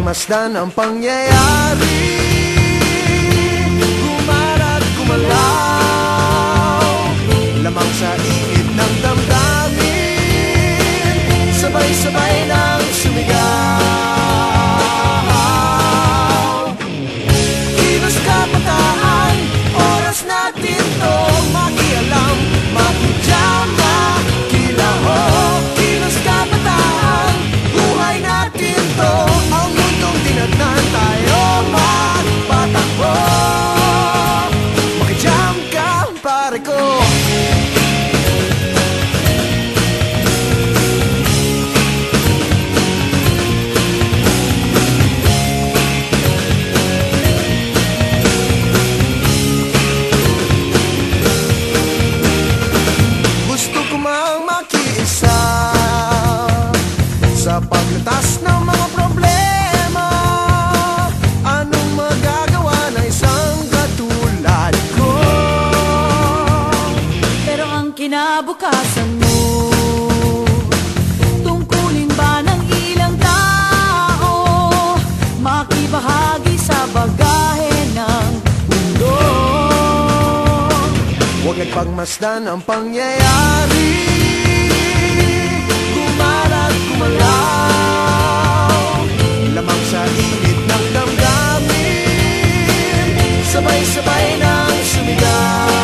pagmasdan ang pangyayari, gumarat gumalaw, lamang sa init ng damdamin, sabay-sabay nang sumigaw. Kilos kabataan, oras natin to makialam, makijama, kilaho. Kilos kabataan, buhay natin to, ang mundong tinadnan tayo magpatakbo. Makijam ka, pare ko. Sa paglutas ng mga problema, anong magagawa na isang katulad ko? Pero ang kinabukasan mo, tungkulin ba ng ilang tao makibahagi sa bagahe ng mundo? Huwag nagpagmasdan ang pangyayari, gumarat gumalaw, lamang sa init ng damdamin, sabay-sabay nang sumigaw.